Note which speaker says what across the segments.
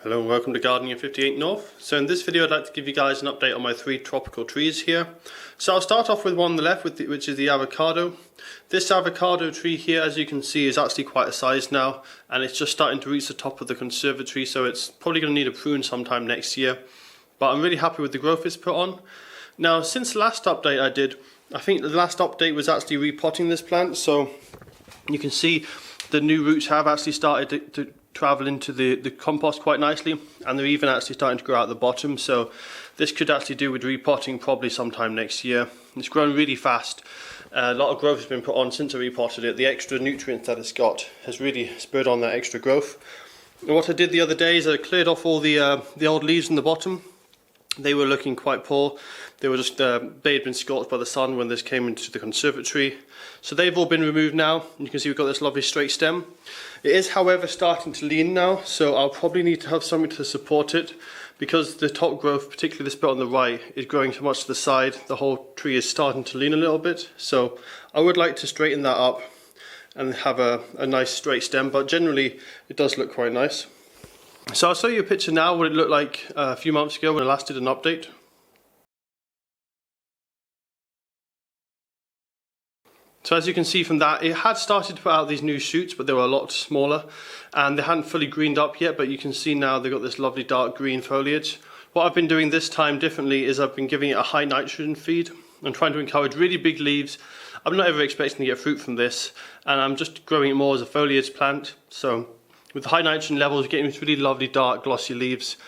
Speaker 1: Hello and welcome to Gardening at 58 North. So in this video I'd like to give you guys an update on my 3 tropical trees here. So I'll start off with one on the left, which is the avocado. This avocado tree here, as you can see, is actually quite a size now, and it's just starting to reach the top of the conservatory, so it's probably going to need a prune sometime next year. But I'm really happy with the growth it's put on. Now since the last update I did, I think the last update was actually repotting this plant, so you can see the new roots have actually started to travel into the compost quite nicely, and they're even actually starting to grow out the bottom, so this could actually do with repotting probably sometime next year. It's grown really fast. A lot of growth has been put on since I repotted it. The extra nutrients that it's got has really spurred on that extra growth. And what I did the other day is I cleared off all the old leaves in the bottom. They were looking quite poor. They were just they had been scorched by the sun when this came into the conservatory. So they've all been removed now. You can see we've got this lovely straight stem. It is, however, starting to lean now, so I'll probably need to have something to support it, because the top growth, particularly this bit on the right, is growing so much to the side. The whole tree is starting to lean a little bit, so I would like to straighten that up and have a nice straight stem, but generally it does look quite nice. So I'll show you a picture now what it looked like a few months ago when I last did an update. So as you can see from that, it had started to put out these new shoots, but they were a lot smaller and they hadn't fully greened up yet, but you can see now they've got this lovely dark green foliage. What I've been doing this time differently is I've been giving it a high nitrogen feed. I'm trying to encourage really big leaves. I'm not ever expecting to get fruit from this, and I'm just growing it more as a foliage plant. So with the high nitrogen levels, you're getting these really lovely dark glossy leaves,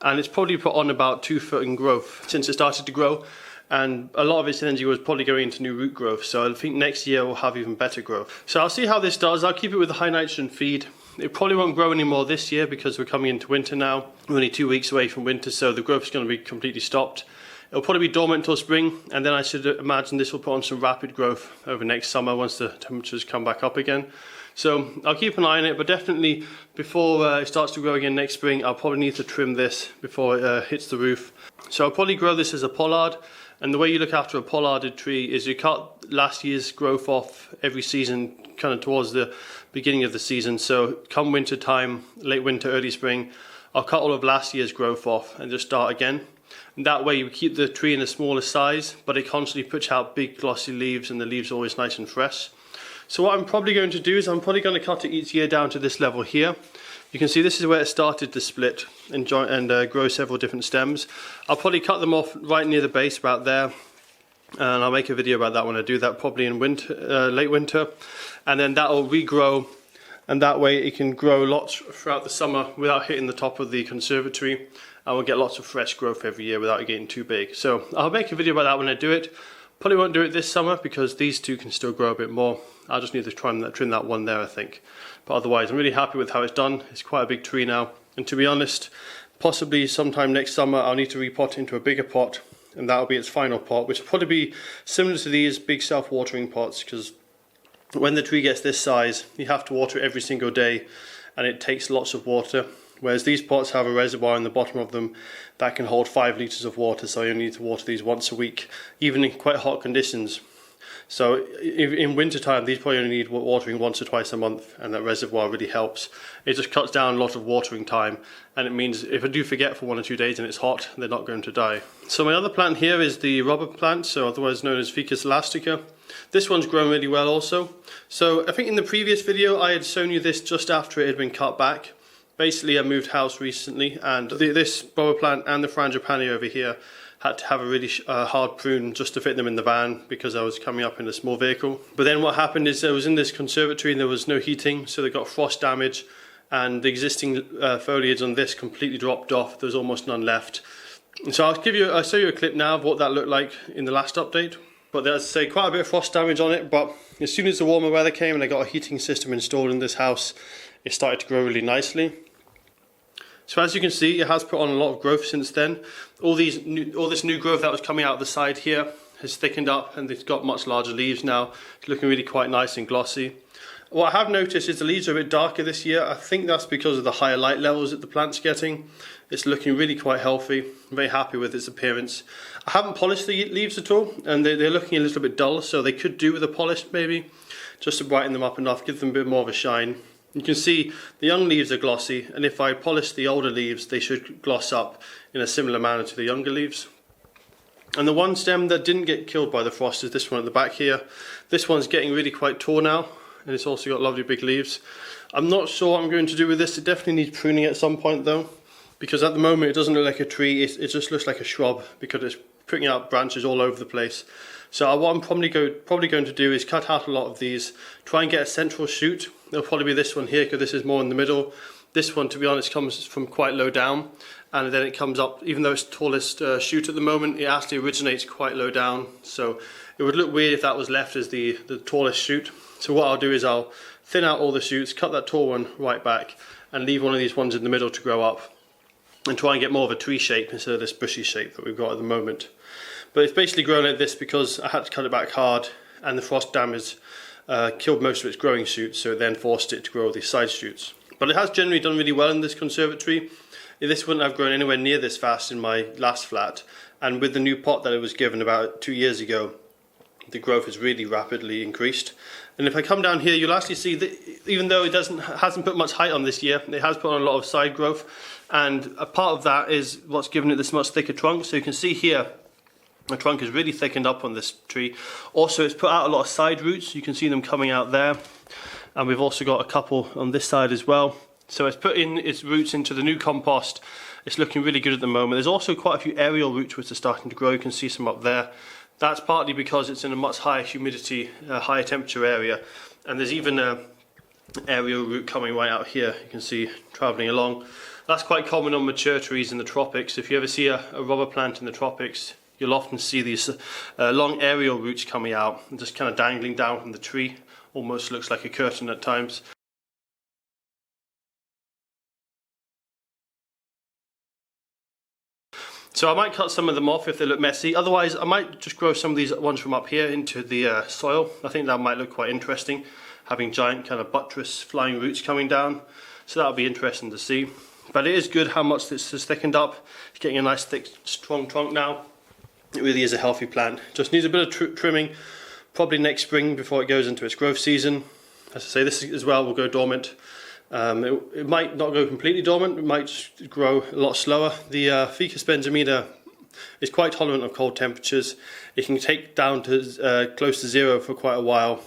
Speaker 1: and it's probably put on about 2 foot in growth since it started to grow. And a lot of its energy was probably going into new root growth, so I think next year we'll have even better growth. So I'll see how this does. I'll keep it with the high nitrogen feed. It probably won't grow anymore this year because we're coming into winter now. We're only 2 weeks away from winter, so the growth is going to be completely stopped. It'll probably be dormant until spring, and then I should imagine this will put on some rapid growth over next summer once the temperatures come back up again. So I'll keep an eye on it, but definitely before it starts to grow again next spring, I'll probably need to trim this before it hits the roof. So I'll probably grow this as a pollard. And the way you look after a pollarded tree is you cut last year's growth off every season, kind of towards the beginning of the season. So come winter time, late winter, early spring, I'll cut all of last year's growth off and just start again. And that way you keep the tree in a smaller size, but it constantly puts out big glossy leaves, and the leaves are always nice and fresh. So what I'm probably going to do is I'm probably going to cut it each year down to this level here. You can see this is where it started to split and grow several different stems. I'll probably cut them off right near the base, about there, and I'll make a video about that when I do that, probably in winter, late winter, and then that will regrow, and that way it can grow lots throughout the summer without hitting the top of the conservatory, and we'll get lots of fresh growth every year without it getting too big. So I'll make a video about that when I do it. Probably won't do it this summer because these two can still grow a bit more. I'll just need to trim that one there, I think. But otherwise, I'm really happy with how it's done. It's quite a big tree now. And to be honest, possibly sometime next summer, I'll need to repot into a bigger pot, and that'll be its final pot, which will probably be similar to these big self-watering pots, because when the tree gets this size, you have to water it every single day, and it takes lots of water. Whereas these pots have a reservoir in the bottom of them that can hold 5 litres of water, so you only need to water these once a week, even in quite hot conditions. So in winter time, these probably only need watering once or twice a month, and that reservoir really helps. It just cuts down a lot of watering time, and it means if I do forget for 1 or 2 days and it's hot, they're not going to die. So my other plant here is the rubber plant, so otherwise known as Ficus elastica. This one's grown really well also. So I think in the previous video I had shown you this just after it had been cut back. Basically I moved house recently, and this rubber plant and the Frangipani over here had to have a really hard prune just to fit them in the van because I was coming up in a small vehicle. But then what happened is I was in this conservatory and there was no heating, so they got frost damage, and the existing foliage on this completely dropped off. There was almost none left. And so I'll show you a clip now of what that looked like in the last update. But there's, say, quite a bit of frost damage on it, but as soon as the warmer weather came and I got a heating system installed in this house, it started to grow really nicely. So as you can see, it has put on a lot of growth since then. All this new growth that was coming out of the side here has thickened up, and it's got much larger leaves now. It's looking really quite nice and glossy. What I have noticed is the leaves are a bit darker this year. I think that's because of the higher light levels that the plant's getting. It's looking really quite healthy. I'm very happy with its appearance. I haven't polished the leaves at all, and they're looking a little bit dull, so they could do with a polish maybe, just to brighten them up enough, give them a bit more of a shine. You can see the young leaves are glossy, and if I polish the older leaves, they should gloss up in a similar manner to the younger leaves. And the one stem that didn't get killed by the frost is this one at the back here. This one's getting really quite tall now, and it's also got lovely big leaves. I'm not sure what I'm going to do with this. It definitely needs pruning at some point though, because at the moment it doesn't look like a tree, it just looks like a shrub because it's putting out branches all over the place. So what I'm probably going to do is cut out a lot of these, try and get a central shoot. It'll probably be this one here because this is more in the middle. This one, to be honest, comes from quite low down, and then it comes up, even though it's the tallest shoot at the moment, it actually originates quite low down. So it would look weird if that was left as the tallest shoot. So what I'll do is I'll thin out all the shoots, cut that tall one right back, and leave one of these ones in the middle to grow up, and try and get more of a tree shape instead of this bushy shape that we've got at the moment. But it's basically grown like this because I had to cut it back hard, and the frost damage killed most of its growing shoots, so it then forced it to grow these side shoots. But it has generally done really well in this conservatory. This wouldn't have grown anywhere near this fast in my last flat, and with the new pot that it was given about 2 years ago, the growth has really rapidly increased. And if I come down here, you'll actually see that even though it hasn't put much height on this year, it has put on a lot of side growth, and a part of that is what's given it this much thicker trunk. So you can see here, the trunk is really thickened up on this tree. Also, it's put out a lot of side roots. You can see them coming out there. And we've also got a couple on this side as well. So it's put in its roots into the new compost. It's looking really good at the moment. There's also quite a few aerial roots which are starting to grow. You can see some up there. That's partly because it's in a much higher humidity, higher temperature area. And there's even an aerial root coming right out here. You can see travelling along. That's quite common on mature trees in the tropics. If you ever see a rubber plant in the tropics, you'll often see these long aerial roots coming out and just kind of dangling down from the tree. Almost looks like a curtain at times. So I might cut some of them off if they look messy. Otherwise, I might just grow some of these ones from up here into the soil. I think that might look quite interesting, having giant kind of buttress flying roots coming down. So that'll be interesting to see. But it is good how much this has thickened up. It's getting a nice thick, strong trunk now. It really is a healthy plant. Just needs a bit of trimming, probably next spring before it goes into its growth season. As I say, this as well will go dormant. It might not go completely dormant, it might just grow a lot slower. The Ficus benzomina is quite tolerant of cold temperatures. It can take down to close to 0 for quite a while.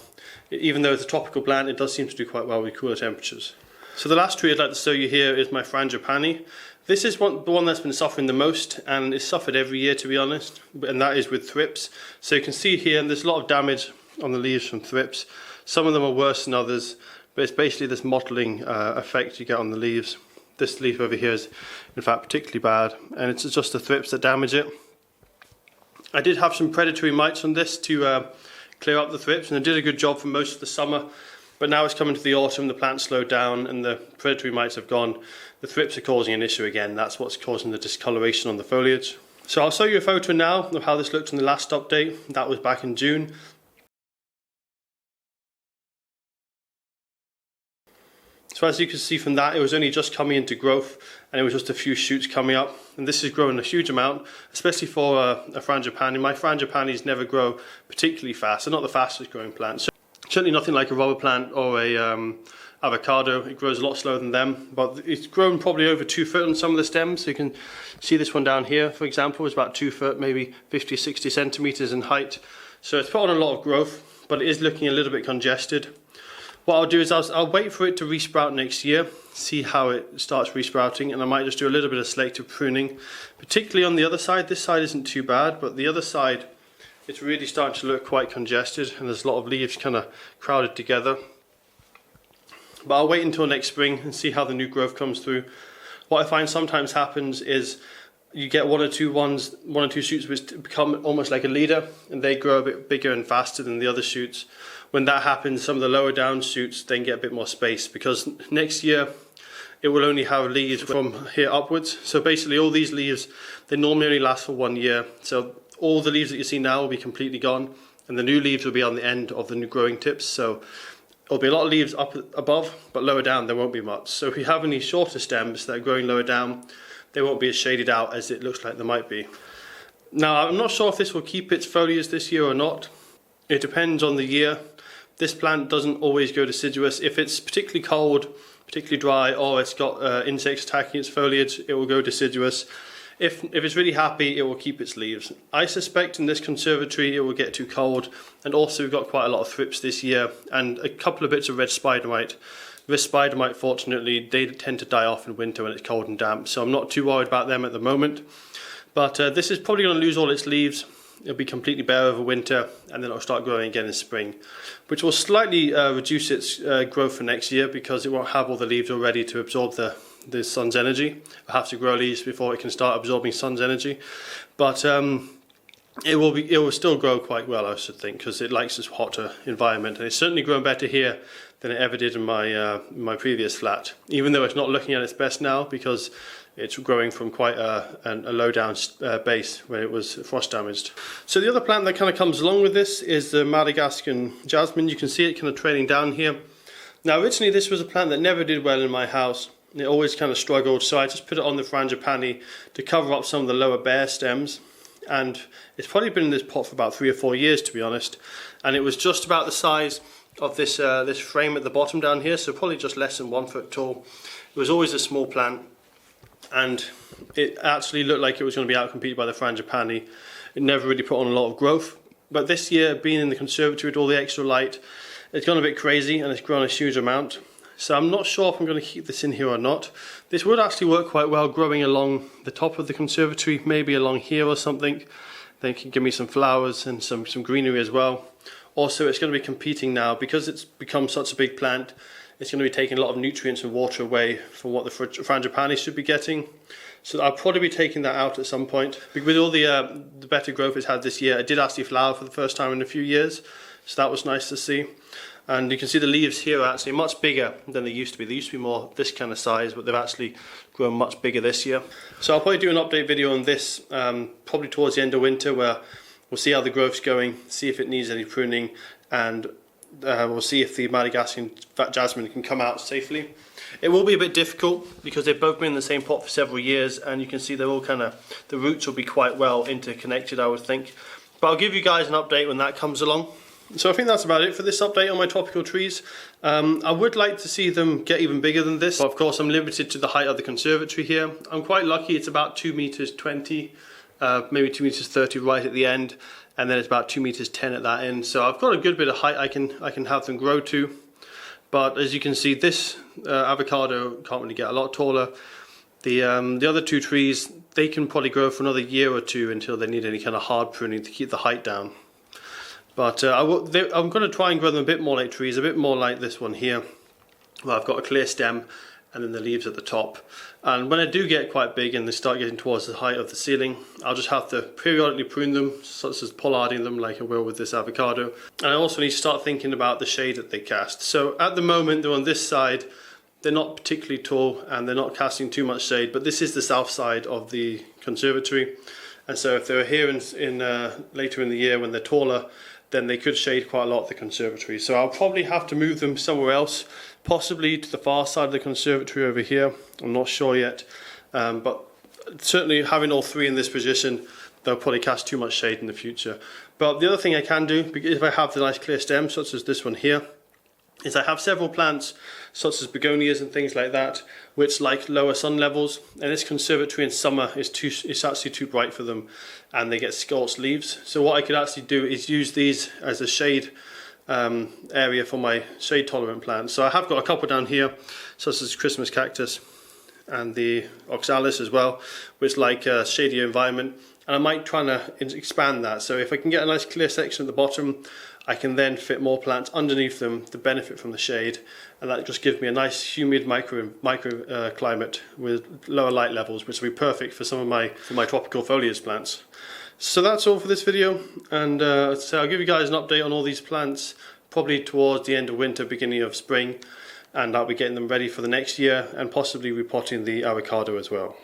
Speaker 1: Even though it's a tropical plant, it does seem to do quite well with cooler temperatures. So the last tree I'd like to show you here is my Frangipani. This is the one that's been suffering the most, and it's suffered every year, to be honest, and that is with thrips. So you can see here there's a lot of damage on the leaves from thrips. Some of them are worse than others, but it's basically this mottling effect you get on the leaves. This leaf over here is in fact particularly bad, and it's just the thrips that damage it. I did have some predatory mites on this to clear up the thrips, and I did a good job for most of the summer. But now it's coming to the autumn, the plant slowed down and the predatory mites have gone. The thrips are causing an issue again. That's what's causing the discoloration on the foliage. So I'll show you a photo now of how this looked in the last update. That was back in June. So as you can see from that, it was only just coming into growth, and it was just a few shoots coming up. And this is growing a huge amount, especially for a Frangipani. My Frangipanis never grow particularly fast. They're not the fastest growing plants. So certainly nothing like a rubber plant or a avocado. It grows a lot slower than them, but it's grown probably over 2 foot on some of the stems. So you can see this one down here, for example, is about 2 foot, maybe 50, 60 centimeters in height. So it's put on a lot of growth, but it is looking a little bit congested. What I'll do is I'll wait for it to resprout next year, see how it starts resprouting, and I might just do a little bit of selective pruning, particularly on the other side. This side isn't too bad, but the other side, it's really starting to look quite congested, and there's a lot of leaves kind of crowded together. But I'll wait until next spring and see how the new growth comes through. What I find sometimes happens is you get one or two shoots which become almost like a leader, and they grow a bit bigger and faster than the other shoots. When that happens, some of the lower down shoots then get a bit more space, because next year it will only have leaves from here upwards. So basically all these leaves, they normally only last for 1 year. So all the leaves that you see now will be completely gone, and the new leaves will be on the end of the new growing tips. So there'll be a lot of leaves up above, but lower down there won't be much. So if you have any shorter stems that are growing lower down, they won't be as shaded out as it looks like they might be. Now I'm not sure if this will keep its foliage this year or not. It depends on the year. This plant doesn't always go deciduous. If it's particularly cold, particularly dry, or it's got insects attacking its foliage, it will go deciduous. If it's really happy, it will keep its leaves. I suspect in this conservatory it will get too cold, and also we've got quite a lot of thrips this year, and a couple of bits of red spider mite. This spider mite, fortunately, they tend to die off in winter when it's cold and damp, so I'm not too worried about them at the moment. But this is probably going to lose all its leaves. It'll be completely bare over winter, and then it'll start growing again in spring, which will slightly reduce its growth for next year, because it won't have all the leaves already to absorb the sun's energy. It'll have to grow leaves before it can start absorbing sun's energy. But it will still grow quite well, I should think, because it likes this hotter environment, and it's certainly grown better here than it ever did in my previous flat, even though it's not looking at its best now, because it's growing from quite a low down base when it was frost damaged. So the other plant that kind of comes along with this is the Madagascar Jasmine. You can see it kind of trailing down here. Now originally this was a plant that never did well in my house. It always kind of struggled, so I just put it on the Frangipani to cover up some of the lower bare stems. And it's probably been in this pot for about 3 or 4 years, to be honest. And it was just about the size of this this frame at the bottom down here, so probably just less than 1 foot tall. It was always a small plant, and it actually looked like it was going to be outcompeted by the Frangipani. It never really put on a lot of growth, but this year, being in the conservatory with all the extra light, it's gone a bit crazy and it's grown a huge amount. So I'm not sure if I'm going to keep this in here or not. This would actually work quite well growing along the top of the conservatory, maybe along here or something. Then it can give me some flowers and some greenery as well. Also, it's going to be competing now, because it's become such a big plant. It's going to be taking a lot of nutrients and water away from what the Frangipani should be getting. So I'll probably be taking that out at some point. With all the better growth it's had this year, it did actually flower for the first time in a few years. So that was nice to see. And you can see the leaves here are actually much bigger than they used to be. They used to be more this kind of size, but they've actually grown much bigger this year. So I'll probably do an update video on this probably towards the end of winter, where we'll see how the growth's going, see if it needs any pruning, and we'll see if the Madagascar Jasmine can come out safely. It will be a bit difficult because they've both been in the same pot for several years, and you can see they're all the roots will be quite well interconnected, I would think. But I'll give you guys an update when that comes along. So I think that's about it for this update on my tropical trees. I would like to see them get even bigger than this, but of course I'm limited to the height of the conservatory here. I'm quite lucky, it's about 2 meters 20, maybe 2 meters 30 right at the end, and then it's about 2 meters 10 at that end. So I've got a good bit of height I can have them grow to. But as you can see, this avocado can't really get a lot taller. The other two trees, they can probably grow for another year or two until they need any kind of hard pruning to keep the height down. But I'm going to try and grow them a bit more like trees, a bit more like this one here, where I've got a clear stem and then the leaves at the top. And when I do get quite big and they start getting towards the height of the ceiling, I'll just have to periodically prune them, such as pollarding them like I will with this avocado. And I also need to start thinking about the shade that they cast. So at the moment they're on this side, they're not particularly tall and they're not casting too much shade, but this is the south side of the conservatory. And so if they were here later in the year when they're taller, then they could shade quite a lot of the conservatory. So I'll probably have to move them somewhere else, possibly to the far side of the conservatory over here. I'm not sure yet, but certainly having all three in this position, they'll probably cast too much shade in the future. But the other thing I can do, because if I have the nice clear stems, such as this one here, is I have several plants, such as begonias and things like that, which like lower sun levels, and this conservatory in summer it's actually too bright for them, and they get scorched leaves. So what I could actually do is use these as a shade area for my shade tolerant plants. So I have got a couple down here, such as Christmas cactus and the oxalis as well, which like a shadier environment, and I might try to expand that. So if I can get a nice clear section at the bottom, I can then fit more plants underneath them to benefit from the shade, and that just gives me a nice humid micro climate with lower light levels, which will be perfect for some of my tropical foliage plants. So that's all for this video, and so I'll give you guys an update on all these plants probably towards the end of winter, beginning of spring, and I'll be getting them ready for the next year and possibly repotting the avocado as well.